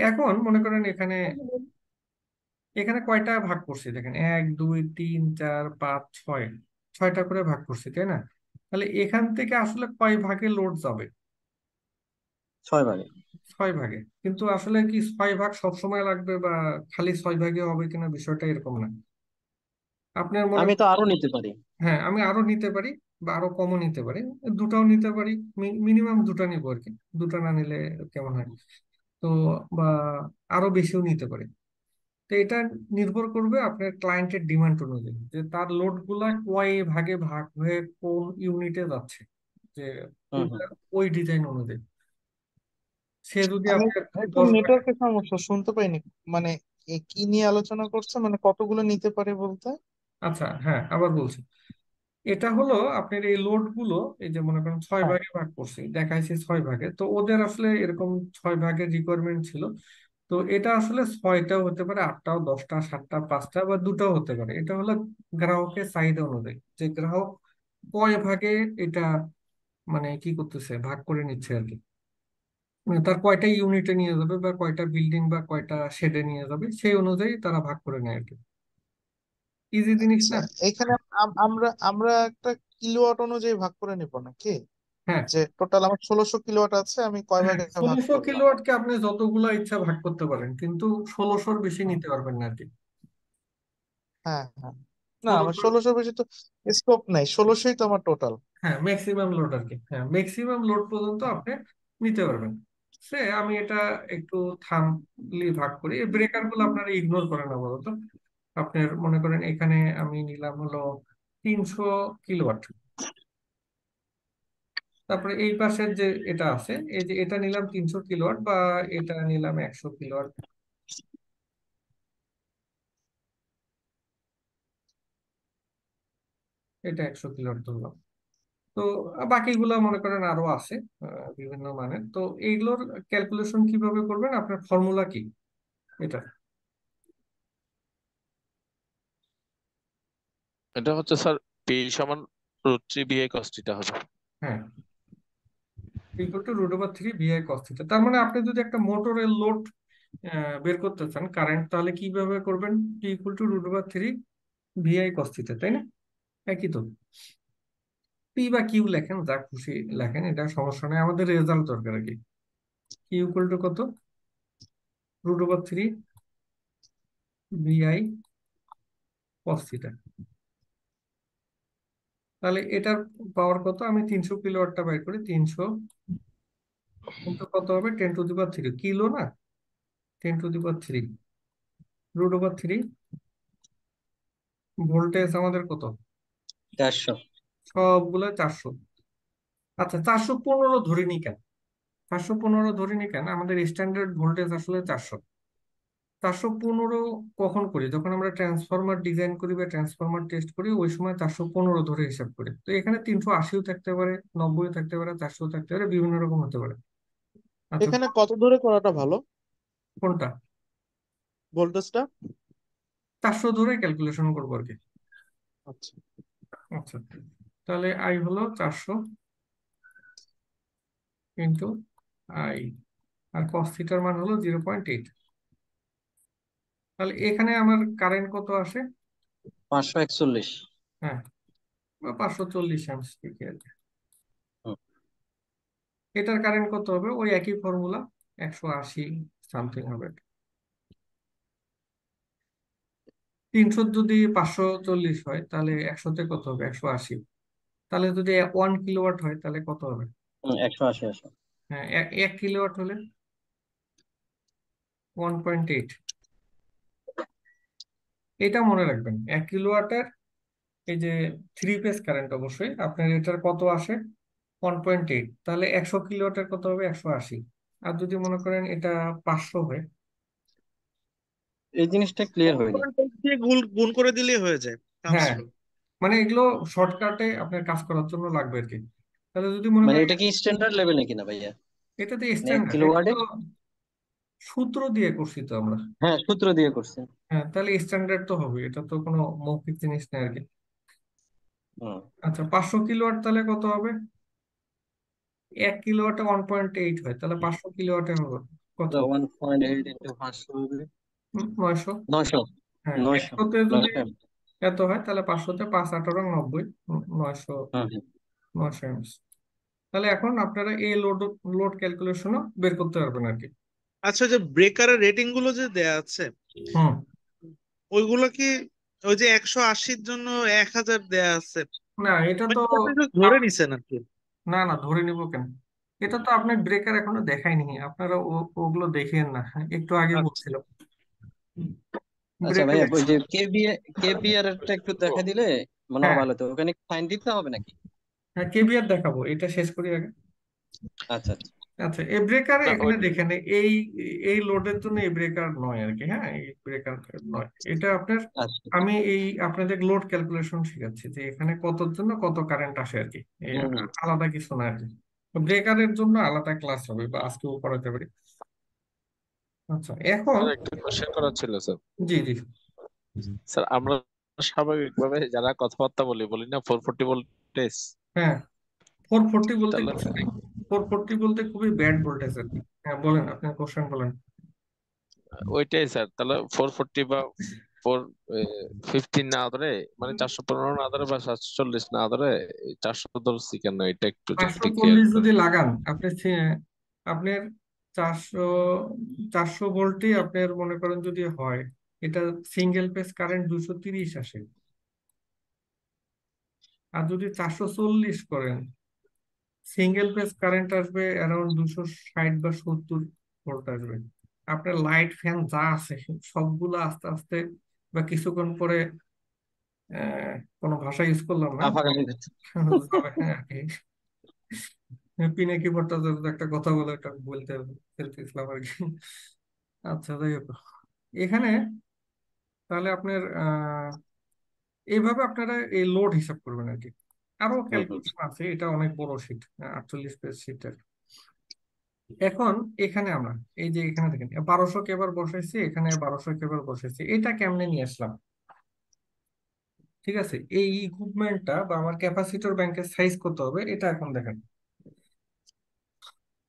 এখন মনে করেন এখানে এখানে কয়টা ভাগ করছি দেখেন, 1 2 3 4 5 6, 6টা করে ভাগ করছি, তাই না? তাহলে এখান থেকে আসলে কয় ভাগে লোড যাবে? 6 ভাগে। 6 ভাগে। কিন্তু আসলে কি 6 ভাগ সবসময় লাগবে, বা খালি 6 ভাগে হবে কিনা বিষয়টা এরকম না। আপনার মনে আমি তো করেন, আরো নিতে পারি। হ্যাঁ আমি আরো নিতে পারি, বা আরো কমও নিতে পারি, দুটাও নিতে পারি। মিনিমাম দুটা নিবো আর কি, দুটা না নিলে কেমন হয়। তো বা আরো বেশিও নিতে পারি। তো এটা নির্ভর করবে আপনার ক্লায়েন্টের ডিমান্ড অনুযায়ী, যে তার লোড গুলা কয় ভাগে ভাগ হয়ে কোন ইউনিটে যাচ্ছে, যে হুম হুম। ওইটা ওই ডিজাইন অনুযায়ী। সে যদি আমি আপনার একটু 10 ভাগে। নেটওয়ার্কের সমস্যা শুনতে পাইনি। মানে কি নিয়ে আলোচনা করছে, মানে কতগুলো নিতে পারে বলতে? আচ্ছা হ্যাঁ, আবার বলছি। এটা হলো আপনার এই লোড গুলো, এই যে মনে করেন ছয় হ্যাঁ। ভাগে ভাগ করছি, দেখাইছি 6 ভাগে, তো ওদের আসলে এরকম 6 ভাগের রিকোয়ারমেন্ট ছিল। তো এটা আসলে 6টাও হতে পারে, 8টাও, 10টা, 7টা, 5টা বা দুটাও হতে পারে। এটা হলো গ্রাহকের চাহিদা অনুযায়ী, যে গ্রাহক কয় ভাগে এটা মানে কি করতেছে, ভাগ করে নিচ্ছে আর কি। মানে তার কয়টা ইউনিটে নিয়ে যাবে, বা কয়টা বিল্ডিং বা কয়টা শেডে নিয়ে যাবে, সেই অনুযায়ী তারা ভাগ করে নেয় আর কি। ইজি জিনিস আচ্ছা, না। এখানে আমরা আমরা একটা কিলোওয়াট অনুযায়ী ভাগ করে নিব নাকি? হ্যাঁ, যে টোটাল আমার 1600 কিলোওয়াট আছে, আমি কয় হ্যাঁ, ভাগে ভাগ 1600 করলাম? কিলোওয়াটকে আপনি যতগুলা ইচ্ছা ভাগ করতে পারেন, কিন্তু 1600-র বেশি হুম, নিতে পারবেন না আর কি। হ্যাঁ হ্যাঁ। না, আমার 1600, 1600 বেশি তো স্কোপ নাই, 1600ই তো আমার টোটাল। হ্যাঁ ম্যাক্সিমাম লোড আর কি, হ্যাঁ ম্যাক্সিমাম লোড পর্যন্ত আপনি নিতে পারবেন। সে আমি এটা একটু থামলি ভাগ করি, এই ব্রেকার গুলো আপনারা ইগনোর করেন আপাতত। আপনার মনে করেন এখানে আমি নিলাম হলো 300 কিলোওয়াট। তারপরে এই পাশের যে এটা আছে, এই যে এটা নিলাম 300 কিলোওয়াট, বা এটা নিলাম 100 কিলোওয়াট, এটা 100 কিলোওয়াট ধরলাম। তো বাকিগুলো মনে করেন আরো আছে বিভিন্ন মানের। তো এইগুলোর ক্যালকুলেশন কিভাবে করবেন, আপনার ফর্মুলা কি এটা? এটা হচ্ছে স্যার পি সমান √3 VI cos θ হবে। হ্যাঁ, √3 VI cos θ। তার মানে আপনি যদি একটা মোটরের লোড বের করতে চান কারেন্ট, তাহলে কিভাবে করবেন? P √3 VI cos θ, তাই না? একই তো। পি বা কিউ লেখেন, যা খুশি লেখেন, এটা সমস্যা নেই, আমাদের রেজাল্ট দরকার আর কি। Q কত? √3 VI cos θ। তাহলে এটার পাওয়ার কত? আমি 300 কিলোওয়াটটা বাইর করি, 300 কিন্তু কত হবে, 10⁻³ কিলো না, 10⁻³ √3। ভোল্টেজ আমাদের কত? 400। সবগুলো 400। আচ্ছা, 415 ধরিনি কেন? 415 ধরিনি কেন? আমাদের স্ট্যান্ডার্ড ভোল্টেজ আসলে 400। 415 কখন করি? যখন আমরা ট্রান্সফরমার ডিজাইন করি বা ট্রান্সফরমার টেস্ট করি, ওই সময় 415 ধরে হিসাব করি। তো এখানে 380ও থাকতে পারে, 90ও থাকতে পারে, 400 থাকতে পারে, বিভিন্ন রকম হতে পারে। আচ্ছা, এখানে কত ধরে করাটা ভালো কোনটা? ভোল্টেজটা? 400 ধরে ক্যালকুলেশন করবো আর কি। আচ্ছা। আচ্ছা, তাহলে আই হলো 400 ইন্টু আই, আর কস থিটার মান হলো 0.8। তাহলে এখানে আমার কারেন্ট কত আসে? 541। হ্যাঁ, বা 540 থেকে আর কি। হুম। এটার কারেন্ট কত হবে? ওই একই ফর্মুলা, 180 সামথিং হবে। 300 যদি 540 হয়, তাহলে 100-তে কত হবে? 180। তাহলে যদি 1 কিলোওয়াট হয়, তাহলে কত হবে? 180 আসে। হ্যাঁ, 1 কিলোওয়াট হলে 1.8। এটা মনে রাখবেন, 1 কিলোওয়াটের এই যে থ্রি ফেজ কারেন্ট, অবশ্যই আপনার এটার কত আসে? 1.8। তাহলে 100 কিলোওয়াটের কত হবে? 180। আর যদি মনে করেন এটা 500 হয়। এই জিনিসটা ক্লিয়ার হয়নি। 1.8 দিয়ে গুণ করে দিলেই হয়ে যায় টার্মস হ্যাঁ, লো। মানে এগুলো শর্টকাটে আপনার কাজ করার জন্য লাগবে আর কি। তাহলে যদি মনে মানে করেন এটা কি স্ট্যান্ডার্ড লেভেল নাকি না ভাইয়া? এটাতে মানে এক স্ট্যান্ডার্ড, এটা কিলোওয়ার্ডে তো সূত্র দিয়ে করছি তো আমরা। হ্যাঁ, সূত্র দিয়ে করছে। হ্যাঁ, তাহলে স্ট্যান্ডার্ড তো হবে, এটা তো কোনো মৌখিক জিনিস নেই আর কি। হুম। আচ্ছা, 500 কিলোওয়াট তাহলে কত হবে? 1 কিলোওয়াটে 1.8 হয়, তাহলে 500 কিলোওয়াটে হবে কত? 1.8 ইন্টু 500 হবে 900। 900। হ্যাঁ, 900 একশোতে যদি 900। এত হয় তাহলে 500-তে 5 8 90, 900, হুম হুম 900 তাহলে এখন আপনারা এই লোড লোড ক্যালকুলেশনও বের করতে পারবেন আর কি। আচ্ছা, যে ব্রেকারের রেটিং গুলো যে দেয়া আছে, হুম। ওইগুলো কি ওই যে 180-র জন্য 1000 দেয়া আছে, না, এটা মানে তো এটা আপনি just ধরে নিছেন আর কি? না না, ধরে নিব কেন? এটা তো আপনি ব্রেকার এখনো দেখায়নি, আপনারা ওগুলো দেখেন না, একটু আগে আচ্ছা। বলছিলাম। আচ্ছা ব্রেকার, ভাইয়া, ওই যে কেবিআর এরটা একটু দেখা দিলে মনে হয় হ্যাঁ ভালো হতো। ওখানে সাইন দিতে হবে নাকি? হ্যাঁ, কেবিআর দেখাবো, এটা শেষ করি আগে। আচ্ছা আচ্ছা। আচ্ছা, এই ব্রেকার না এখানে ওই দেখেন, এই এই লোডের জন্য এই ব্রেকার নয় আর কি। হ্যাঁ, এই ব্রেকার নয়, এটা আপনার, আচ্ছা। আমি এই আপনাদের লোড ক্যালকুলেশন শিখাচ্ছি যে এখানে কতর জন্য কত কারেন্ট আসে আর কি। এই হুম হুম। আলাদা কিছু না আর কি। ব্রেকারের জন্য আলাদা ক্লাস হবে বা আজকেও করাতে পারি। আচ্ছা, এখন, স্যার একটা কোশ্চেন করার ছিল স্যার। জি জি, স্যার আমরা স্বাভাবিকভাবে যারা কথাবার্তা বলি বলি না 440 ভোল্টেজ, হ্যাঁ, 440 বলতে তাহলে কিছু নেই। 440 বলতে খুবই ব্যাড ভোল্টেজ আর কি। হ্যাঁ, বলেন, আপনার কোশ্চেন বলেন। ওইটাই স্যার, তাহলে 440 বা 415 না ধরে, মানে 415 না ধরে বা 740 না ধরে 400 ধরছি কেন, এটা একটু পাঁচশো যদি ক্লিয়ার চল্লিশ করেন। যদি লাগান আপনি, আপনার 400, 400 ভোল্টই আপনার মনে করেন যদি হয়, এটা সিঙ্গেল পেজ কারেন্ট 230 আসে। আর যদি 440 করেন, সিঙ্গেল পেজ কারেন্ট আসবে অ্যারাউন্ড 260 বা 70 ভোল্ট আসবে। আপনার লাইট ফ্যান যা আছে সবগুলো আস্তে আস্তে বা কিছুক্ষণ পরে, কোনো ভাষা ইউজ করলাম না, আফাকালি দিচ্ছে। যাবে। হ্যাঁ, পিনাকি ভট্টাচার্য একটা কথা বলে, এটা বলতে ফেলতেছিলাম আর কি। আচ্ছা, যাই হোক, এখানে তাহলে আপনার এইভাবে আপনারা এই লোড হিসাব করবেন আর কি। আরো হুম হুম। ক্যালকুলেশন আছে, এটা অনেক বড় শিট, 48 পেজ শিটের। এখন এখানে আমরা, এই যে এখানে দেখেন 1200 কেবার বসাইছি, এখানে 1200 কেবার বসাইছি, এটা কেমনে নিয়ে আসলাম? ঠিক আছে, এই ইকুইপমেন্টটা বা আমার ক্যাপাসিটর ব্যাংকের সাইজ কত হবে এটা এখন দেখেন।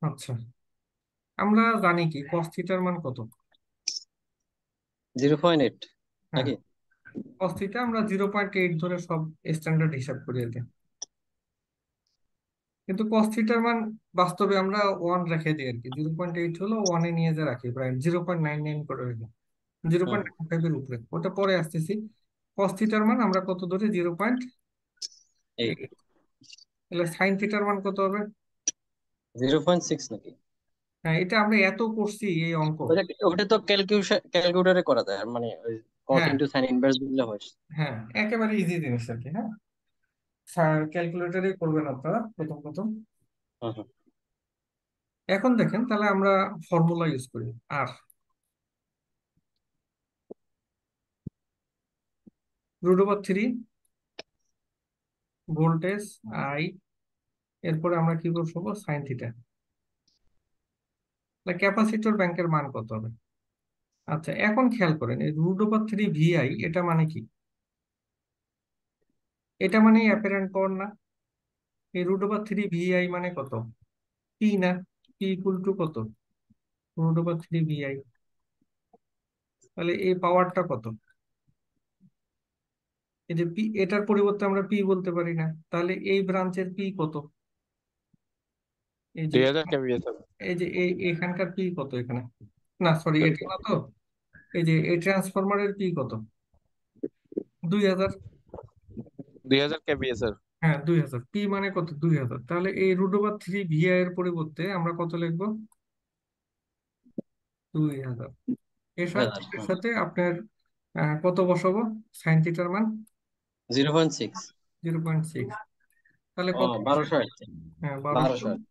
আচ্ছা, আমরা জানি কি কস থিটার মান কত? 0.8 হ্যাঁ, নাকি? cos থিটা আমরা 0.8 ধরে সব স্ট্যান্ডার্ড হিসাব করি আর কি। কিন্তু cos থিটার মান বাস্তবে আমরা 1 রেখে দিই আর কি, 0.8 হলো 1-এ নিয়ে যা রাখি, প্রায় 0.99 করে রাখি, জিরো হুম পয়েন্ট নাইন ফাইভের উপরে, ওটা পরে আসতেছি। cos থিটার মান আমরা কত ধরি? 0.8। 8। তাহলে সাইন থিটার মান কত হবে? 0.6 নাকি? হ্যাঁ, এটা আমরা এত করছি এই অঙ্ক। ওটা ওটা তো ক্যালকুলেটরে করা যায়, মানে ওই কট হ্যাঁ ইনটু সাইন ইনভার্স দিলে হয়। হ্যাঁ, একেবারে ইজি জিনিস আর কি। হ্যাঁ, স্যার ক্যালকুলেটরে করবেন আপনারা প্রথম প্রথম। হুম হুম। এখন দেখেন, তাহলে আমরা ফর্মুলা ইউজ করি। আর √3 ভোল্টেজ আই, এরপরে আমরা কি বসবো? Sine theta. তাহলে ক্যাপাসিটর ব্যাংকের মান কত হবে? আচ্ছা, এখন খেয়াল করেন, এই √3 VI এটা মানে কি? এটা মানে অ্যাপারেন্ট পাওয়ার না? এই √3 VI মানে কত? পি না? পি ইকুয়াল টু কত? √3 VI। তাহলে এই পাওয়ারটা কত? এই যে পি, এটার পরিবর্তে আমরা পি বলতে পারি না, তাহলে এই ব্রাঞ্চের পি কত? এই যে, 2000 কেভিএ স্যার। এই যে এখানকার পি কত এখানে? না সরি, এটা না তো। এই যে এই ট্রান্সফরমারের পি কত? 2000। 2000 কেভিএ স্যার। হ্যাঁ, 2000, পি মানে কত? 2000। তাহলে এই √3 VI এর পরিবর্তে আমরা কত লিখবো? 2000। এর সাথে এর হুম। সাথে আপনার কত বসাবো? সাইন থিটার মান 0.6। 0.6। তাহলে ও, কত আসে? 1200 আসছে। হ্যাঁ, 1200। 1200।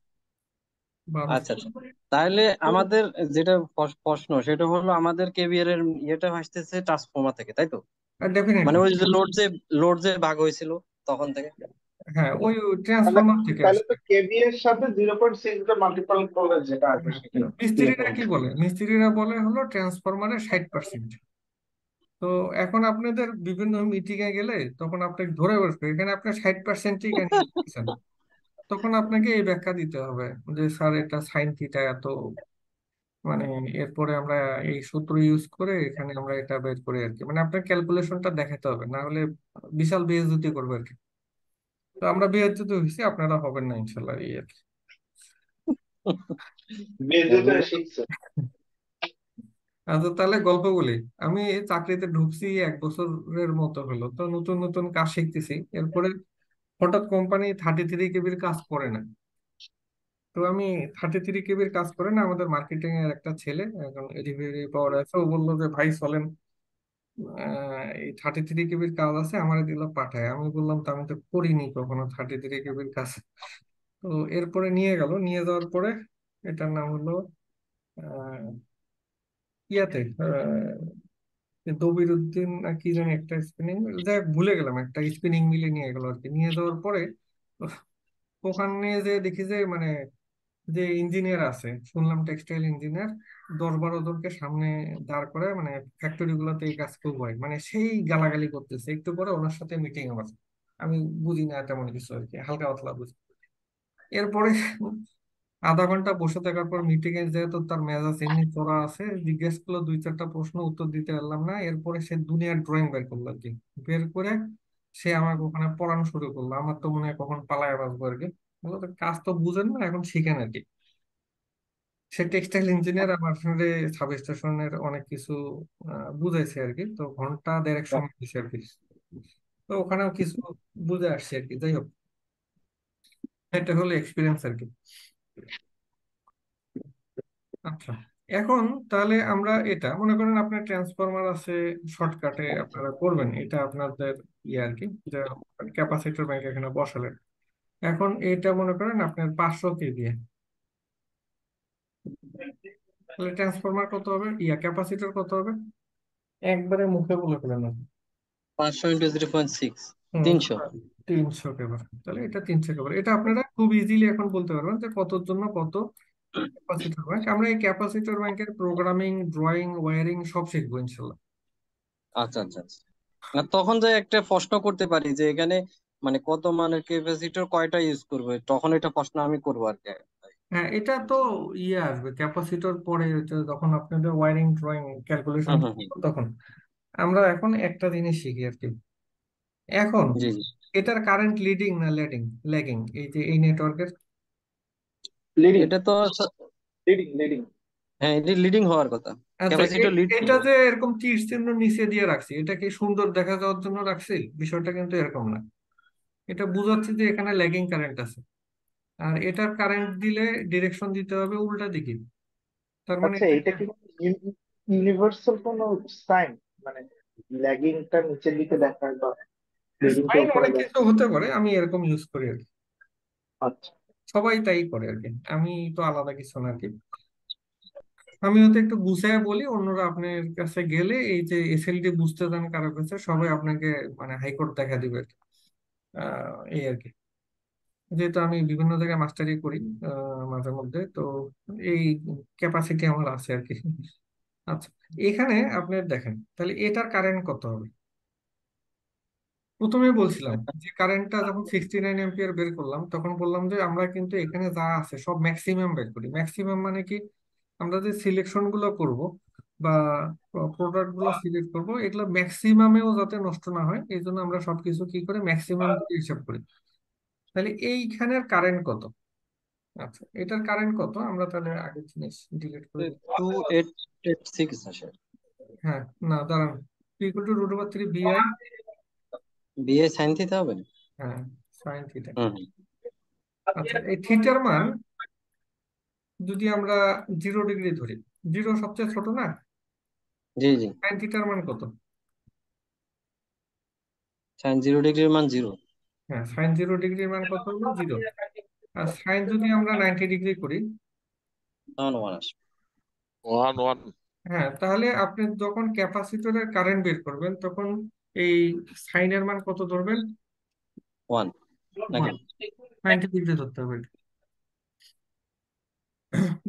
1200। আচ্ছা আচ্ছা। তাহলে আমাদের যেটা প্রশ্ন সেটা হলো, আমাদের কেবিআর এর ইয়েটা আসতেছে ট্রান্সফরমার থেকে, তাই তো? মানে ডেফিনেটলি। ওই যে লোড যে ভাগ হয়েছিল তখন থেকে। হ্যাঁ, ওই তাহলে ট্রান্সফরমার থেকে তাহলে আসে। তো কেভি এর সাথে 0.6 দিয়ে মাল্টিপল করলে যেটা আসবে সেটাই। মিস্ত্রিরা কি বলে? মিস্ত্রিরা বলে হলো ট্রান্সফরমারের 60%। তো এখন আপনাদের বিভিন্ন মিটিং এ গেলে তখন আপনাকে ধরে বসবে, এখানে আপনার 60%ই কেন দিচ্ছেন? তখন আপনাকে এই ব্যাখ্যা দিতে হবে যে স্যার এটা সাইন থিটা এত মানে এরপরে আমরা এই সূত্র ইউজ করে এখানে আমরা এটা বের করি আর কি, মানে আপনার ক্যালকুলেশনটা দেখাতে হবে, না হলে বিশাল বেইজ্জতি করবে আর কি। তো আমরা বেইজ্জতি হয়েছি, আপনারা হবেন না ইনশাল্লাহ, এই আর কি। বেজোতে শিখছে। আচ্ছা তাহলে গল্প বলি। আমি এই চাকরিতে ঢুকছি 1 বছরের মতো হলো, তো নতুন নতুন কাজ শিখতেছি। এরপরে হঠাৎ কোম্পানি 33 কেবির কাজ করে না। তো আমি 33 কেবির কাজ করে না, আমাদের মার্কেটিং এর একটা ছেলে এখন ডেলিভারি পাওয়ার আছে, ও বললো যে ভাই চলেন, এই 33 কেবির কাজ আছে, আমার দিল পাঠায়। আমি বললাম তো আমি তো করিনি কখনো 33 কেবির কাজ। তো এরপরে নিয়ে গেল, নিয়ে যাওয়ার পরে এটার নাম হলো আহ, ইয়াতে দবির উদ্দিন না কি জানি একটা স্পিনিং, যাই হোক ভুলে গেলাম, একটা স্পিনিং মিলে নিয়ে গেল আর কি। নিয়ে যাওয়ার পরে ওখানে যে দেখি যে মানে যে ইঞ্জিনিয়ার আছে, শুনলাম টেক্সটাইল ইঞ্জিনিয়ার 10-12 জনকে সামনে দাঁড় করে, মানে ফ্যাক্টরি গুলোতে এই কাজ খুব হয়, মানে সেই গালাগালি করতেছে। একটু পরে ওনার সাথে মিটিং আমার, আমি বুঝি না তেমন কিছু আর কি, হালকা পাতলা বুঝি। এরপরে আধা ঘন্টা বসে থাকার পর মিটিং এ যেহেতু তার মেজাজ এমনি চড়া আছে, জিজ্ঞেস করলো 2-4টা প্রশ্ন, উত্তর দিতে পারলাম না। এরপরে সে দুনিয়ার ড্রয়িং বের করলো আর কি। বের করে সে আমাকে ওখানে পড়ানো শুরু করলো। আমার তো মনে হয় কখন পালায় বাসবো আর কি। বললো, "তো কাজ তো বুঝেন না, এখন শিখেন আর কি।" সে টেক্সটাইল ইঞ্জিনিয়ার, আমার সঙ্গে সাবস্টেশনের অনেক কিছু বুঝাইছে আর কি। তো ঘন্টা দেড়েক সময় দিছে আর কি। তো ওখানেও কিছু বুঝে আসছে আর কি। যাই হোক, এটা হলো এক্সপিরিয়েন্স আর কি। আচ্ছা, এখন তাহলে আমরা এটা মনে করেন আপনার ট্রান্সফরমার আছে, শর্টকাটে আপনারা করবেন, এটা আপনাদের ইয়ে আর কি, যে ক্যাপাসিটর ব্যাংক এখানে বসালেন। এখন এটা মনে করেন আপনার 500 কেভি, তাহলে ট্রান্সফরমার কত হবে, ইয়া ক্যাপাসিটর কত হবে, একবারে মুখে বলে ফেলেন আপনি। 500 × 0.6, হুম, 300। 300 কেবল, তাহলে এটা 300 কেবল। এটা আপনারা খুব ইজিলি এখন বলতে পারবেন যে কতর জন্য কত ক্যাপাসিটর ব্যাংক। আমরা এই ক্যাপাসিটর ব্যাংকের প্রোগ্রামিং, ড্রয়িং, ওয়্যারিং সব শিখবো ইনশাল্লাহ। আচ্ছা আচ্ছা আচ্ছা। না তখন যে একটা প্রশ্ন করতে পারি যে এখানে মানে কত মানের ক্যাপাসিটর কয়টা ইউজ করবে, তখন এটা প্রশ্ন আমি করবো আর কি। হ্যাঁ, এটা তো ইয়ে আসবে ক্যাপাসিটর পরে, এটা যখন আপনাদের ওয়্যারিং ড্রয়িং ক্যালকুলেশন হুম হুম হুম। তখন। আমরা এখন একটা জিনিস শিখি আর কি। এখন জি জি। এটার কারেন্ট লিডিং না ল্যাডিং, ল্যাগিং, এই যে এই নেটওয়ার্কের। লিডিং, এটা তো লিডিং, লিডিং। হ্যাঁ, এটা লিডিং হওয়ার কথা। আচ্ছা, ক্যাপাসিটর লিড এটা করবে। যে এরকম তীর চিহ্ন নিচে দিয়ে রাখছি, এটা কি সুন্দর দেখা যাওয়ার জন্য রাখছি? বিষয়টা কিন্তু এরকম না। এটা বুঝাচ্ছে যে এখানে ল্যাগিং কারেন্ট আছে, আর এটার কারেন্ট দিলে ডিরেকশন দিতে হবে উল্টা দিকে। তার মানে আচ্ছা, এটা কি ইউনিভার্সাল কোনো সাইন, মানে ল্যাগিংটা নিচের দিকে দেখায় বা লিডিংটা সাইন উপরে অনেক কিছু দেখায়? হতে পারে, আমি এরকম ইউজ করি আর কি। আচ্ছা। সবাই তাই করে আর কি, আমি তো আলাদা কিছু না আর কি। আমি হয়তো একটু গুছাইয়া বলি, অন্যরা আপনার কাছে গেলে এই যে এসএলডি বুঝতে দেন কারো কাছে, সবাই আপনাকে মানে হাইকোর্ট দেখা দিবে আর কি। এই আর কি, যেহেতু আমি বিভিন্ন জায়গায় মাস্টারি করি মাঝে মধ্যে, তো এই ক্যাপাসিটি আমার আছে আর কি। আচ্ছা, এখানে আপনি দেখেন তাহলে এটার কারেন্ট কত হবে। প্রথমে বলছিলাম যে কারেন্টটা যখন 69 এম্পিয়ার বের করলাম, তখন বললাম যে আমরা কিন্তু এখানে যা আছে সব ম্যাক্সিমাম বের করি। ম্যাক্সিমাম মানে কি, আমরা যে সিলেকশন গুলো করব বা প্রোডাক্ট গুলো সিলেক্ট করবো, এগুলো ম্যাক্সিমামেও যাতে নষ্ট না হয়, এই জন্য আমরা সবকিছু কি করে ম্যাক্সিমাম দিয়ে হিসাব করি। তাহলে এইখানের কারেন্ট কত। আচ্ছা, এটার কারেন্ট কত আমরা তাহলে আগের জিনিস ডিলিট করে দিই। 2886 আসে। হ্যাঁ, না দাঁড়ান, P = √3 VI। বিয়ে সাইন দিতে হবে না? হ্যাঁ, সাইন থিটা। হুম হুম। আচ্ছা, এই থিটার মান যদি আমরা 0 ডিগ্রি ধরি, 0 সবচেয়ে ছোট না, জি জি। সাইন থিটার মান কত। সাইন 0 ডিগ্রির মান 0। হ্যাঁ, সাইন 0 ডিগ্রির মান কত হলো, 0। আর সাইন যদি আমরা 90 ডিগ্রি করি, তখন 1 আসবে। 1 1। হ্যাঁ, তাহলে আপনি যখন ক্যাপাসিটরের কারেন্ট বের করবেন, তখন এই সাইনের মান কত ধরবেন, 1 নাকি? 90 ডিগ্রি ধরতে হবে।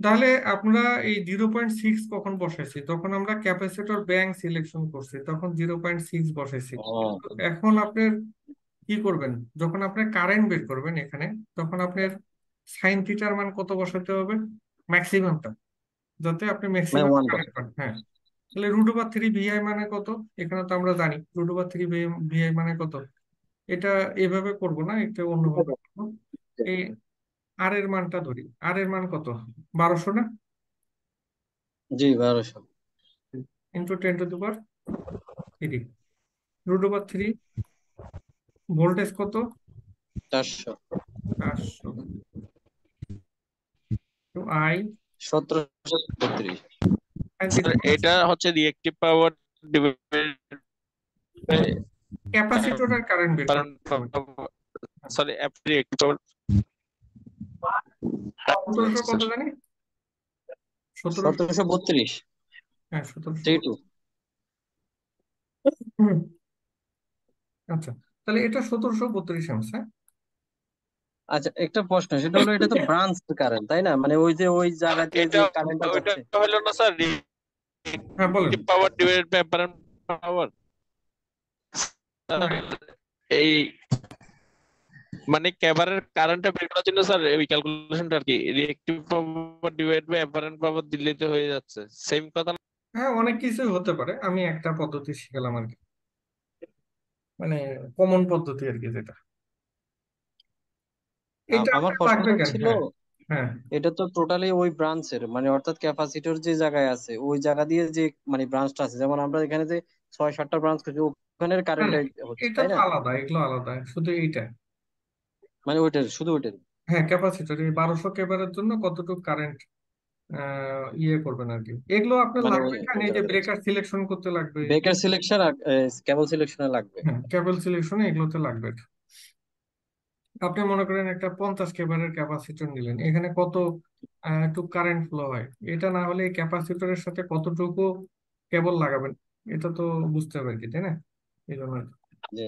তাহলে আমরা এই 0.6 কখন বসাইছি, তখন আমরা ক্যাপাসিটর ব্যাংক সিলেকশন করছি, তখন 0.6 বসাইছি। ও কিন্তু এখন আপনার কি করবেন, যখন আপনি কারেন্ট বের করবেন এখানে, তখন আপনার সাইন থিটার মান কত বসাতে হবে, ম্যাক্সিমামটা যাতে আপনি মানে ম্যাক্সিমাম 1 বার। কারেন্ট পান। হ্যাঁ, তাহলে √3 VI মানে কত? এখানে তো আমরা জানি √3 VI মানে কত। এটা এভাবে করব না, এটা অন্যভাবে করবো। এই আর এর মানটা ধরি, আর এর মান কত? 1200 না? জি 1200। ইন্টু 10⁻³ √3 ভোল্টেজ কত? 400। 400 তো আই 1732। স্যার এটা হচ্ছে রিয়েক্টিভ পাওয়ার ডিভাইডেড বাই ক্যাপাসিটরের কারেন্ট বের কারেন্ট করতে হবে। সরি রিয়েক্টিভ পাওয়ার। 1700 কত জানি? 1700। 1732। হ্যাঁ 1700। 32। আচ্ছা, তাহলে এটা 1732 amps। হ্যাঁ, আচ্ছা একটা প্রশ্ন, সেটা হলো এটা তো ব্রাঞ্চ কারেন্ট তাই না, মানে ওই যে ওই জায়গাতে যে এটা কারেন্টটা ওইটা যাচ্ছে। হলো না স্যার হ্যাঁ বলেন। Reactive power divided by apparent power. না, এই মানে ক্যাভারের কারেন্টটা বের করার জন্য স্যার ওই ক্যালকুলেশনটা আর কি reactive power divide by apparent power দিলেই তো হয়ে যাচ্ছে, সেম কথা না? হ্যাঁ অনেক কিছুই হতে পারে, আমি একটা পদ্ধতি শিখালাম আর কি, মানে কমন পদ্ধতি আর কি, যেটা এটা আমার আপনার লাগবে প্রশ্নটা কেন? ছিল, হ্যাঁ, হ্যাঁ, এটা তো টোটালি ওই ব্রাঞ্চের, মানে অর্থাৎ ক্যাপাসিটর যে জায়গায় আছে ওই জায়গা দিয়ে যে মানে ব্রাঞ্চটা আছে, যেমন আমরা এখানে যে 6-7টা ব্রাঞ্চ করছি ওখানের হ্যাঁ, কারেন্ট হচ্ছে এটা তাই তো না, আলাদা, এগুলো আলাদা, শুধু এইটা। মানে ওইটার শুধু ওইটার। হ্যাঁ, ক্যাপাসিটর এই 1200 কেবারের জন্য কতটুকু কারেন্ট ইয়ে করবেন আর কি, এগুলো আপনার মানে ওই লাগবে কেন? ওই এই যে জায়গাটা ব্রেকার সিলেকশন করতে লাগবে, বেকার সিলেকশন আর কেবল সিলেকশনে লাগবে। হ্যাঁ কেবল সিলেকশনে এগুলোতে লাগবে। আপনি মনে করেন একটা 50 কেবারের ক্যাপাসিটর নিলেন, এখানে কত টুক কারেন্ট ফ্লো হয়, এটা না হলে এই ক্যাপাসিটরের সাথে কতটুকু কেবল লাগাবেন, এটা তো বুঝতে হবে আর কি, তাই না? এই জন্য আর কি। যে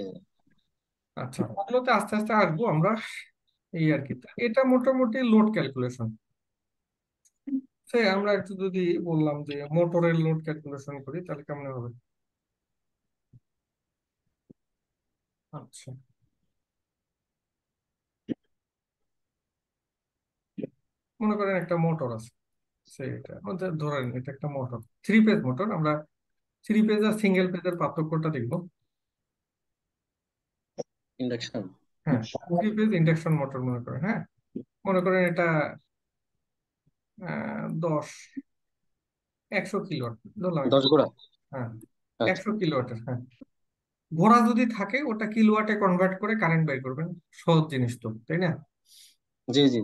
আচ্ছা, ওগুলোতে আস্তে আস্তে আসবো আমরা, এই আর কি। এটা মোটামুটি লোড ক্যালকুলেশন। সে আমরা একটু যদি বললাম যে মোটরের লোড ক্যালকুলেশন করি, তাহলে কেমন হবে? আচ্ছা, মনে করেন একটা মোটর আছে, সেটা আমাদের ধরেন এটা একটা মোটর, 3 পেজ মোটর। আমরা 3 পেজ আর সিঙ্গেল পেজের পার্থক্যটা দেখবো। ইন্ডাকশন। হ্যাঁ, 3 পেজ ইন্ডাকশন মোটর মনে করেন। হ্যাঁ, মনে করেন এটা 10 100 কিলোওয়াট ধরলাম একটা। 10 ঘোড়া। হ্যাঁ, আচ্ছা। 100 কিলোওয়াটের। হ্যাঁ, ঘোড়া যদি থাকে ওটা কিলোওয়াটে কনভার্ট করে কারেন্ট বের করবেন, সহজ জিনিস তো, তাই না? জি জি।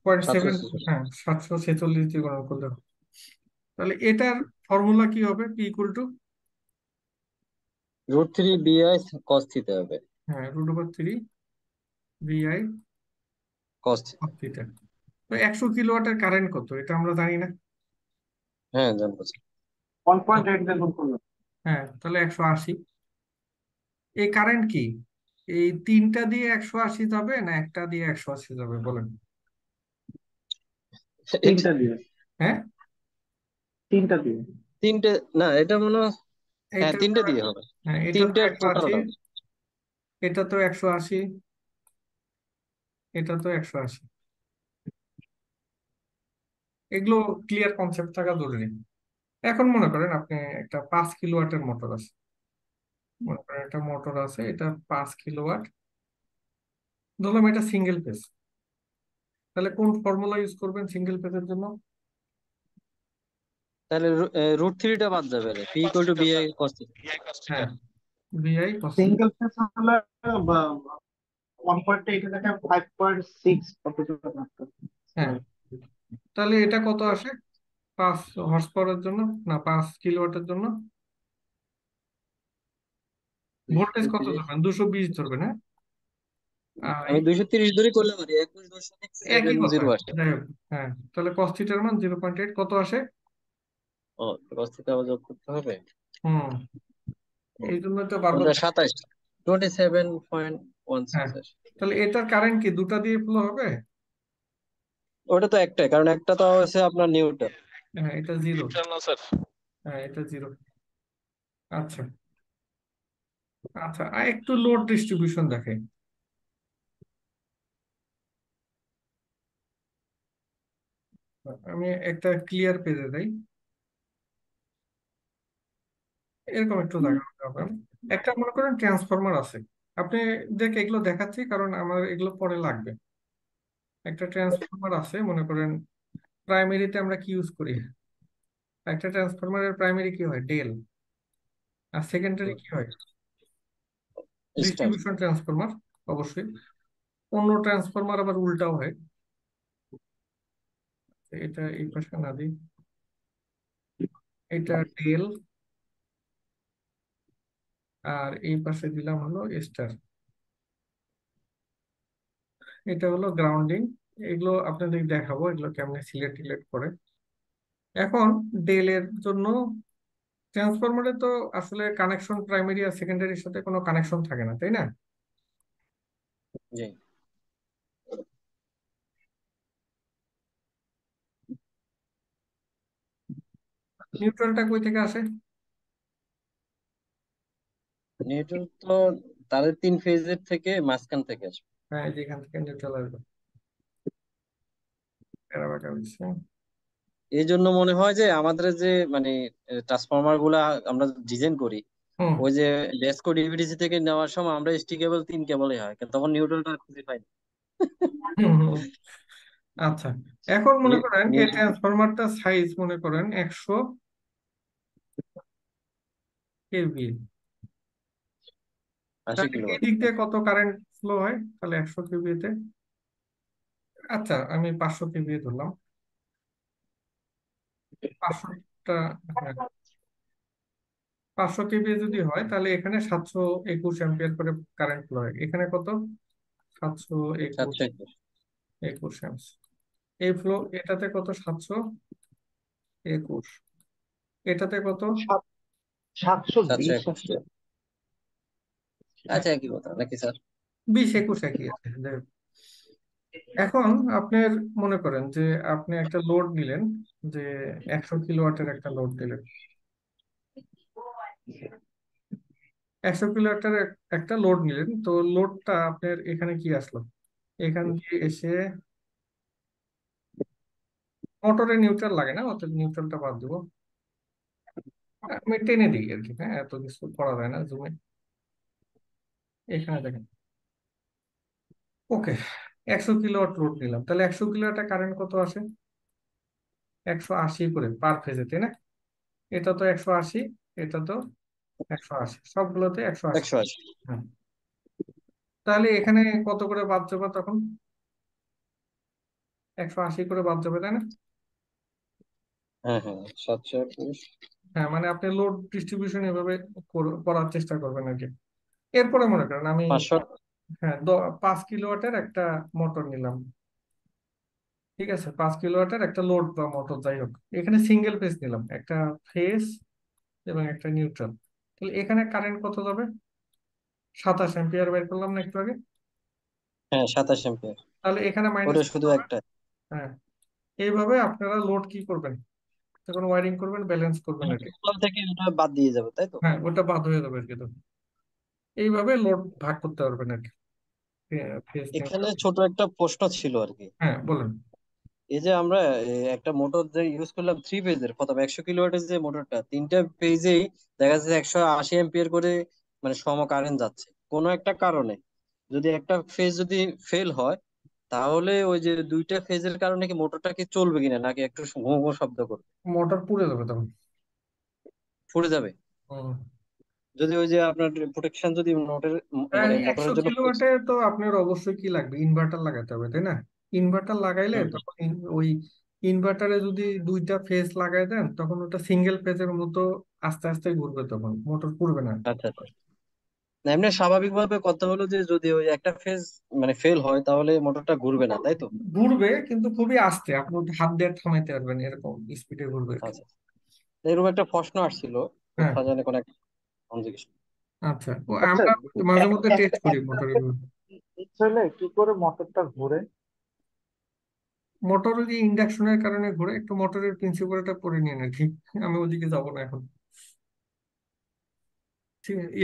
0.7, 746। হ্যাঁ 746 দিয়ে গণনা করলে হবে। তাহলে এটার ফর্মুলা কি হবে? P = √3 BI cos থিটা হবে। হ্যাঁ √3 VI cos theta. cos theta. তো 100 কিলোওয়াটের কারেন্ট কত, এটা আমরা জানি না। হ্যাঁ জানবো। 1.8 দিয়ে গুণ করলাম। হ্যাঁ, তাহলে 180। এই কারেন্ট কি এই তিনটা দিয়ে 180 যাবে, না একটা দিয়ে 180 যাবে বলেন? এটা তিনটা দিয়ে। হ্যাঁ, তিনটা দিয়ে। তিনটে, না এটা মনে হয়, হ্যাঁ এইটা তো, তিনটে দিয়ে হবে। হ্যাঁ এটা তো তিনটে 180, টোটাল হবে। এটা তো 180, এটা তো 180। এগুলো ক্লিয়ার কনসেপ্ট থাকা জরুরি। এখন মনে করেন আপনি একটা 5 কিলোওয়াটের মোটর আছে, মনে করেন একটা মোটর আছে, এটা 5 কিলোওয়াট, ধরলাম এটা সিঙ্গেল পেজ। তাহলে কোন ফর্মুলা ইউজ করবেন সিঙ্গেল পেজের জন্য? তাহলে √3টা বাদ যাবে, P = BI cos থিটা। হ্যাঁ, VI cos θ। সিঙ্গেল ফেজ হলে 1.8 থেকে 5.6 কত থাকতো। হ্যাঁ, তাহলে এটা কত আসে 5 হর্স পাওয়ারের জন্য, না 5 কিলোওয়াটের জন্য? ভোল্টেজ কত 220। ধরবেন? 220 ধরবেন। হ্যাঁ, আই আমি 230 ধরে করলে পারি, একই কথা, 21.708 আসে। যাই হোক। হ্যাঁ, তাহলে কস থিটার মান 0.8 কত আসে? ও, cos থিটা আবার যোগ করতে হবে। হুম, এই জন্য তো বারবার। ওটা 27, 27.16 হ্যাঁ, আসে। তাহলে এটার কারেন্ট কি দুটা দিয়ে ফ্লো হবে? ওটা তো একটাই, কারণ একটা তো হচ্ছে আপনার নিউটন। হ্যাঁ, এটা জিরো। নিউট্রাল না স্যার? হ্যাঁ, এটা জিরো। আচ্ছা, আচ্ছা, আর একটু লোড ডিস্ট্রিবিউশন দেখে। আমি একটা ক্লিয়ার পেজে যাই, এরকম একটু দেখাতে হবে। একটা মনে করেন ট্রান্সফরমার আছে, আপনি দেখে এগুলো দেখাচ্ছি কারণ আমার এগুলো পরে লাগবে। একটা ট্রান্সফরমার আছে মনে করেন, প্রাইমারিতে আমরা কি ইউজ করি, একটা ট্রান্সফরমারের প্রাইমারি কি হয়, ডেল, আর সেকেন্ডারি কি হয়, স্টার। Distribution transformer. অবশ্যই অন্য ট্রান্সফরমার আবার উল্টাও হয়। এটা এই পাশে না দিই, এটা ডেল, আর এই পাশে দিলাম হলো স্টার, এটা হলো গ্রাউন্ডিং। এগুলো আপনাদের দেখাবো এগুলো কেমনে সিলেক্ট টিলেক্ট করে। এখন ডেল এর জন্য ট্রান্সফরমারে তো আসলে কানেকশন প্রাইমারি আর সেকেন্ডারির সাথে কোনো কানেকশন থাকে না, তাই না? জি। নিউট্রালটা কই থেকে আসে? নিউট্রাল তো তাদের 3 ফেজের থেকে মাঝখান থেকে আসবে। হ্যাঁ, এই যে এখান থেকে নিউট্রাল আসবে, প্যারাবাটা হচ্ছে। এই জন্য মনে হয় যে আমাদের যে মানে ট্রান্সফরমার গুলা আমরা ডিজাইন করি, হুম ওই যে ডেস্কো ডিভিডিসি থেকে নেওয়ার সময় আমরা এসটি কেবল 3 কেবলই হয়, কিন্তু তখন নিউট্রালটা খুঁজে পাই না। হুম হুম। আচ্ছা, এখন মনে করেন এই নিউট্রাল ট্রান্সফরমারটা সাইজ মনে করেন 100 কেভি, আশি তাহলে এই কিলোওয়াট দিক দিয়ে কত কারেন্ট ফ্লো হয় তাহলে 100 কেভিতে? আচ্ছা, আমি 500 কেভি ধরলাম, 500টা, হ্যাঁ, 500 কেভি যদি হয় তাহলে এখানে 721 অ্যাম্পিয়ার করে কারেন্ট ফ্লো হয়। এখানে কত, 721, 721। 21 এই ফ্লো, এটাতে কত, 721, এটাতে কত, সাত 720 721। আছে। হ্যাঁ, আচ্ছা, একই কথা নাকি স্যার? 20 21 একই আছে, যাই হোক। এখন আপনার মনে করেন যে আপনি একটা লোড নিলেন, যে 100 কিলোওয়াটের একটা লোড দিলেন, 100 কিলোওয়াটের একটা লোড নিলেন, তো লোডটা আপনার এখানে কি আসলো, এখান দিয়ে এসে মোটরে নিউট্রাল লাগে না, অর্থাৎ নিউট্রালটা বাদ দেবো, আমি টেনে দিই আর কি, হ্যাঁ এত কিছু করা যায় না জুমে। এখানে দেখেন, ওকে, 100 কিলোওয়াট লোড নিলাম, তাহলে 100 কিলোওয়াটের কারেন্ট কত আসে, 180 করে পার ফেজে, তাই না? এটা তো 180, এটা তো 180, সবগুলোতে 180। 180। হ্যাঁ, তাহলে এখানে কত করে বাদ যাবে তখন, 180 করে বাদ যাবে, তাই না? হ্যাঁ হ্যাঁ, 721। হ্যাঁ, মানে আপনি লোড ডিস্ট্রিবিউশন এভাবে করার চেষ্টা করবেন আর কি। এরপরে মনে করেন আমি, 500। হ্যাঁ, 5 কিলোওয়াটের একটা মোটর নিলাম, ঠিক আছে, 5 কিলোওয়াটের একটা লোড বা মোটর যাই হোক, এখানে সিঙ্গেল ফেজ নিলাম, একটা ফেজ এবং একটা নিউট্রাল, তাহলে এখানে কারেন্ট কত যাবে, 27 অ্যাম্পিয়ার বের করলাম না একটু আগে, হ্যাঁ, 27 এম্পিয়ার। তাহলে এখানে মাইনাস ওটা কত শুধু হবে? একটা। হ্যাঁ, এইভাবে আপনারা লোড কি করবেন, যখন ওয়ারিং করবেন ব্যালেন্স করবেন আর কি। নিউট্রাল থেকে ওটা বাদ দিয়ে যাবে, তাই তো? হ্যাঁ, ওটা বাদ হয়ে যাবে আর কি, তো এইভাবে লোড ভাগ করতে পারবেন আর কি, ফেজ এখানে নিউট্রাল। ছোট একটা প্রশ্ন ছিল আর কি। হ্যাঁ বলেন। এই যে আমরা একটা মোটর যে ইউজ করলাম 3 ফেজের, প্রথমে 100 কিলোওয়াটের যে মোটরটা, 3টা ফেজেই দেখা যাচ্ছে 180 এম্পিয়ার করে মানে সম কারেন্ট যাচ্ছে। কোনো একটা কারণে যদি একটা ফেজ যদি ফেল হয়, তাহলে ওই যে 2টা ফেজের কারণে কি মোটরটা কি চলবে কিনা, নাকি একটু ঘুঁ ঘুঁ শব্দ করবে, মোটর পুড়ে যাবে তখন। পুড়ে যাবে? হুম। যদি ওই যে আপনার প্রোটেকশন যদি মোটরের আর মানে 100 মোটরের জন্য কিলোওয়াটে তো আপনার অবশ্যই কি লাগবে, ইনভার্টার লাগাতে হবে, তাই না? ইনভার্টার লাগাইলে হুম, হুম। তখন ওই ইনভার্টারে যদি 2টা ফেজ লাগাই দেন তখন ওটা সিঙ্গেল ফেজের মতো আস্তে আস্তে ঘুরবে, তখন মোটর পুড়বে না। আচ্ছা আচ্ছা। না, এমনি স্বাভাবিকভাবে কথা হলো যে যদি ওই একটা ফেজ মানে ফেল হয়, তাহলে মোটরটা ঘুরবে না, তাই তো? ঘুরবে কিন্তু খুবই আস্তে, আপনি ওটা হাত দিয়ে থামাইতে পারবেন, এরকম স্পিডে ঘুরবে আর কি। আচ্ছা, এরকম একটা প্রশ্ন আসছিল, হ্যাঁ, কোথা জানে কোন এক কনজিগেশন। আচ্ছা, ও আচ্ছা, আমরা মাঝে মধ্যে একটা টেস্ট করি একটা মোটরের। ছেলে কি করে মোটরটা ঘুরে? মোটর যে ইন্ডাকশনের কারণে ঘুরে, একটু মোটরের প্রিন্সিপালটা পড়ে নিয়ে আর কি, আমি ওদিকে যাব না এখন।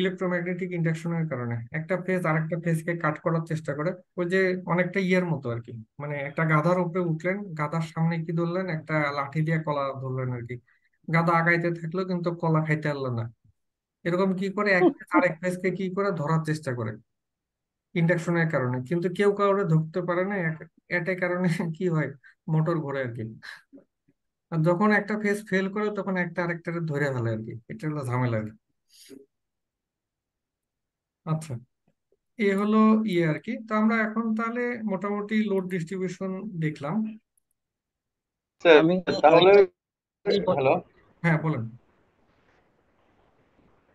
ইলেকট্রোম্যাগনেটিক ইন্ডাকশনের কারণে একটা ফেজ আরেকটা ফেজকে কাট করার চেষ্টা করে। ওই যে অনেকটা ইয়ের মতো আর কি, মানে একটা গাধার উপরে উঠলেন, গাধার সামনে কি ধরলেন, একটা লাঠি দিয়ে কলা ধরলেন আর কি। গাধা আগাইতে থাকলো কিন্তু কলা খাইতে পারলো না। এরকম কি করে এক ফেজ আরেক ফেজকে কি করে ধরার চেষ্টা করে ইন্ডাকশনের কারণে, কিন্তু কেউ কাউরে ধরতে পারে না। এটার কারণে কি হয়, মোটর ঘোরে আর কি। আর যখন একটা ফেজ ফেল করে তখন একটা আরেকটারে ধরে ফেলে আর কি, এটা হলো ঝামেলা আর কি। আচ্ছা, এ হলো ইয়ে আর কি। তো আমরা এখন তাহলে মোটামুটি লোড ডিস্ট্রিবিউশন দেখলাম। স্যার, আমি তাহলে আরেকটা জিনিস হ্যালো হ্যাঁ বলেন।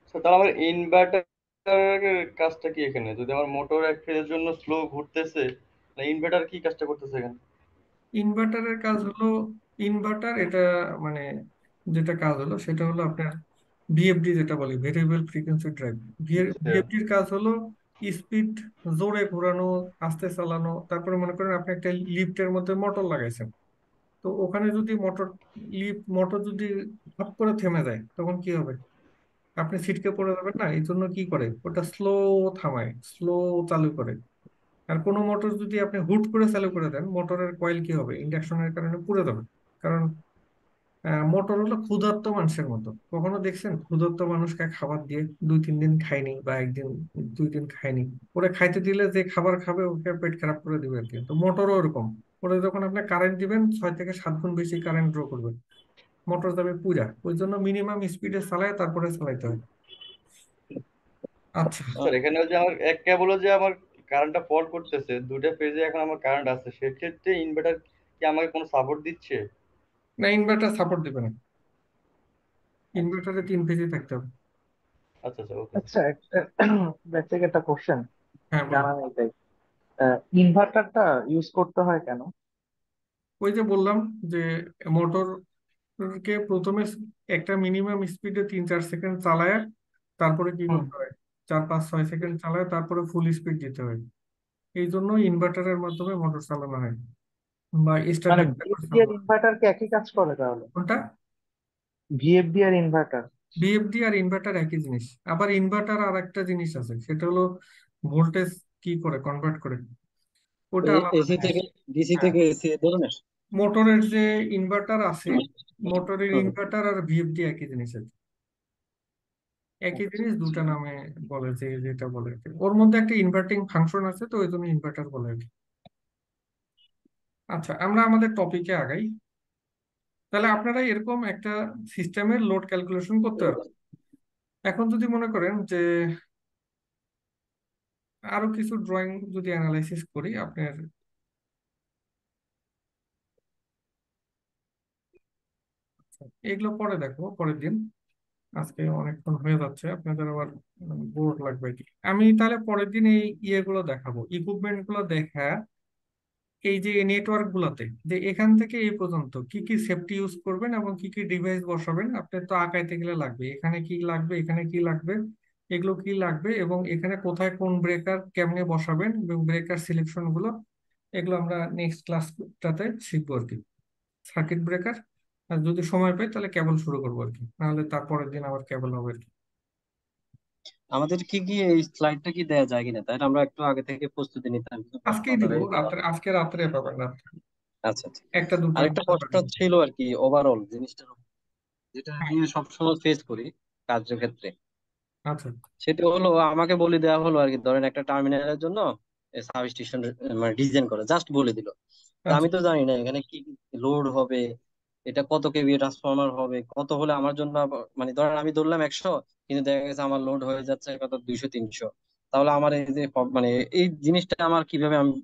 স্যার, তাহলে আমার ইনভার্টারের কাজটা কি এখানে? যদি আমার মোটর এক ফেজের জন্য স্লো ঘুরতেছে, ইনভার্টার কি কাজটা করতেছে এখানে? ইনভার্টারের কাজ হলো, ইনভার্টার এটা মানে যেটা কাজ হলো সেটা হলো আপনার ভিএফডি, যেটা বলি ভেরিয়েবল ফ্রিকোয়েন্সি ড্রাইভ। আচ্ছা। ভিএফডির কাজ হলো স্পিড, জোরে ঘোরানো, আস্তে চালানো। তারপরে মনে করেন আপনি একটা লিফটের মধ্যে মোটর লাগাইছেন, তো ওখানে যদি মোটর যদি হট করে থেমে যায় তখন কি হবে, আপনি ছিটকে পড়ে যাবেন না। এই জন্য কি করে, ওটা স্লো থামায়, স্লো চালু করে। আর কোনো মোটর যদি আপনি হুট করে চালু করে দেন, মোটরের কয়েল কি হবে, ইন্ডাকশনের কারণে পুড়ে যাবে। কারণ মোটর হলো ক্ষুধার্ত মানুষের মতো। কখনো দেখছেন ক্ষুধার্ত মানুষকে খাবার দিয়ে 2-3 দিন খায়নি বা একদিন 2 দিন খায়নি, ওরা খাইতে দিলে যে খাবার খাবে ওকে পেট খারাপ করে দিবে আর কি। তো মোটরও এরকম, ওরা যখন আপনি কারেন্ট দিবেন 6 থেকে 7 গুণ বেশি কারেন্ট ড্র করবে, মোটর যাবে পুরা। ওই জন্য মিনিমাম স্পিডে চালায় তারপরে চালাইতে হয়। আচ্ছা, স্যার, এখানে যে আমার এক কেবলও যে আমার কারেন্টটা ফল করতেছে, দুইটা ফেজে এখন আমার কারেন্ট আছে, সেক্ষেত্রে ইনভার্টার কি আমাকে কোনো সাপোর্ট দিচ্ছে? না ইনভার্টার সাপোর্ট দিবে না, ইনভার্টারে 3 ফেজই থাকতে হবে। আচ্ছা স্যার, ওকে স্যার। আচ্ছা, একটা বেসিক একটা কোশ্চেন, হ্যাঁ বলেন। জানা নেই তাই। ইনভার্টারটা ইউজ করতে হয় কেন? ওই যে বললাম যে মোটরকে প্রথমে একটা মিনিমাম স্পিডে 3-4 সেকেন্ড চালায়, তারপরে কি হুম। করতে হয়, 4-5-6 সেকেন্ড চালায় তারপরে ফুল স্পিড দিতে হয়। এই জন্য ইনভার্টারের মাধ্যমে মোটর চালানো হয় বা মানে স্টার্টিং ভিএফডি আর চালানো হয়। ইনভার্টার কি একই কাজ করে তাহলে? কোনটা? ভিএফডি আর ইনভার্টার? বিএফডি আর ইনভার্টার একই জিনিস। আবার ইনভার্টার আর একটা জিনিস আছে, সেটা হলো ভোল্টেজ কি করে কনভার্ট করে, ওটা আলাদা এসি জিনিস। থেকে ডিসি হ্যাঁ, থেকে এসি এ ধরনের। মোটরের যে ইনভার্টার আছে, মোটরের ইনভার্টার আর ভিএফডি একই জিনিস আর কি। একই আচ্ছা, জিনিস, আচ্ছা। দুটা নামে বলে, যে যেটা বলে আর কি। ওর মধ্যে একটা ইনভার্টিং ফাংশন আছে, তো ওই জন্য ইনভার্টার বলে আর কি। আচ্ছা, আমরা আমাদের টপিকে আগাই। তাহলে আপনারা এরকম একটা সিস্টেমের লোড ক্যালকুলেশন করতে পারবেন। এখন যদি মনে করেন যে আরো কিছু ড্রয়িং যদি অ্যানালাইসিস করি আপনার, এগুলো পরে দেখো পরের দিন। আজকে অনেকক্ষণ হয়ে যাচ্ছে, আপনাদের আবার বোর্ড লাগবে কি। আমি তাহলে পরের দিন এই ইয়েগুলো দেখাবো, ইকুইপমেন্ট গুলো দেখা, এই যে নেটওয়ার্ক গুলাতে যে এখান থেকে এই পর্যন্ত কি কি সেফটি ইউজ করবেন এবং কি কি ডিভাইস বসাবেন। আপনার তো আঁকাইতে গেলে লাগবে, এখানে কি লাগবে, এখানে কি লাগবে, এগুলো কি লাগবে, এবং এখানে কোথায় কোন ব্রেকার কেমনে বসাবেন এবং ব্রেকার সিলেকশন গুলো, এগুলো আমরা নেক্সট ক্লাসটাতে শিখবো আর কি। সার্কিট ব্রেকার, আর যদি সময় পাই তাহলে কেবল শুরু করবো আর কি, নাহলে তারপরের দিন আবার কেবল হবে আর কি। আমাদের কি এই স্লাইডটা কি দেয়া যায় কিনা, তাই আমরা একটু আগে থেকে প্রস্তুতি নিতাম কিছু প্রশ্ন আজকেই দিব, ধরে বা। রাত্রে, আজকে রাত্রে পাবেন, রাত্রে আচ্ছা, আচ্ছা। 1টা 2টার আরেকটা মধ্যে প্রশ্ন পাবেন। ছিল আর কি, ওভারঅল জিনিসটা যেটা হ্যাঁ, নিয়ে সবসময় ফেস করি কার্যক্ষেত্রে। আচ্ছা সেটা হলো, আমাকে বলে দেওয়া হলো আর কি, ধরেন একটা টার্মিনালের জন্য সাবস্টিটিউশন মানে ডিজাইন করে জাস্ট বলে দিল। তা আচ্ছা। আমি তো জানি না এখানে কি লোড হবে, এটা কত কেভি ট্রান্সফরমার হবে, কত হলে আমার জন্য মানে ধরেন আমি ধরলাম 100, কিন্তু দেখা গেছে আমার লোড হয়ে যাচ্ছে কত 200 300। তাহলে আমার এই যে মানে এই জিনিসটা আমার কিভাবে আমি।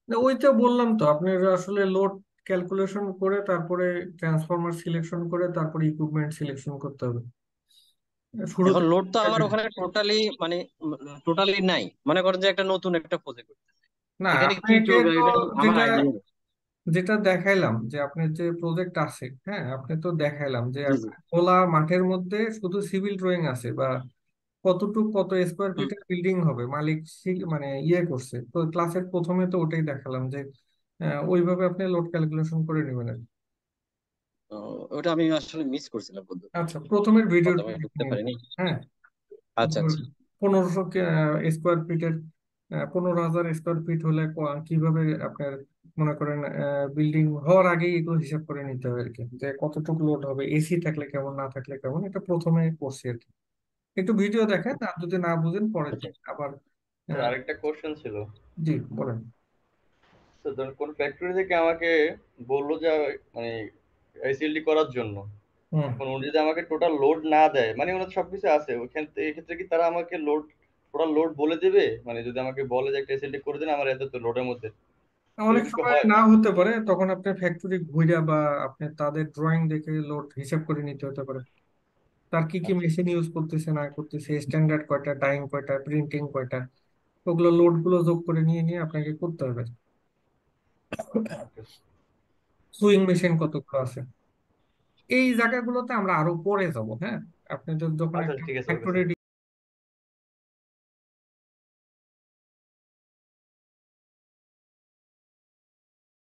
না, ওই তো বললাম তো আপনার, আসলে লোড ক্যালকুলেশন করে তারপরে ট্রান্সফরমার সিলেকশন করে তারপরে ইকুইপমেন্ট সিলেকশন করতে হবে এখন শুরুতে। লোড তো আমার ওখানে টোটালি মানে টোটালি নাই, মনে করেন যে একটা নতুন একটা প্রজেক্ট, না এখানে কি আপনাকে চলবে তো এটা আমার যেটা আইডিয়া নেই। যেটা দেখাইলাম যে আপনার যে প্রজেক্ট আছে, হ্যাঁ আপনি তো দেখাইলাম যে জি, জি। খোলা মাঠের মধ্যে শুধু সিভিল ড্রয়িং আছে, বা কতটুকু কত স্কোয়ার হুম। ফিটের বিল্ডিং হবে মালিক মানে ইয়ে করছে, তো ক্লাসের প্রথমে তো ওটাই দেখালাম যে ওইভাবে আপনি লোড ক্যালকুলেশন করে নেবেন আর কি। ওটা আমি আসলে মিস করছিলাম বন্ধু, আচ্ছা, প্রথমের ভিডিওটা প্রথমে দেখে ঢুকতে নিন। পারিনি। হ্যাঁ, আচ্ছা আচ্ছা। 1500 স্কোয়ার ফিটের, 15,000 স্কোয়ার ফিট হলে কিভাবে আপনার মনে করেন বিল্ডিং হওয়ার আগেই এগুলো হিসাব করে নিতে হবে আর কি, যে কতটুকু লোড হবে, এসি থাকলে কেমন, না থাকলে কেমন, এটা প্রথমে করছি আর কি। একটু ভিডিও দেখেন, আর যদি না বুঝেন পরের আচ্ছা দিন আবার স্যার আহ, আরেকটা কোশ্চেন ছিল। জি বলেন। স্যার ধরুন কোন ফ্যাক্টরি থেকে আমাকে বললো যে মানে আইসিএলডি করার জন্য, হুম। এখন উনি যদি আমাকে টোটাল লোড না দেয়, মানে ওনার সবকিছু আছে ওইখান থেকে, এক্ষেত্রে কি তারা আমাকে লোড, টোটাল লোড বলে দেবে? মানে যদি আমাকে বলে যে একটা এসএলডি করে দেন আমার এত তো লোডের মধ্যে, অনেক এরকম কি সময় হয়? না হতে পারে, তখন আপনি ফ্যাক্টরি ঘুরে বা আপনি তাদের ড্রয়িং দেখে লোড হিসাব করে নিতে হতে পারে। তার কি কি আচ্ছা মেশিন ইউজ করতেছে না করতেছে, স্ট্যান্ডার্ড কয়টা, ডাইং কয়টা, প্রিন্টিং কয়টা, ওগুলো লোড গুলো যোগ করে নিয়ে নিয়ে আপনাকে করতে হবে। ওকে। সুইং মেশিন কতগুলো আছে, এই জায়গাগুলোতে আমরা আরো পরে যাব। হ্যাঁ, আপনি যখন আচ্ছা একটা ঠিক আছে, ওকে ফ্যাক্টরি স্যার।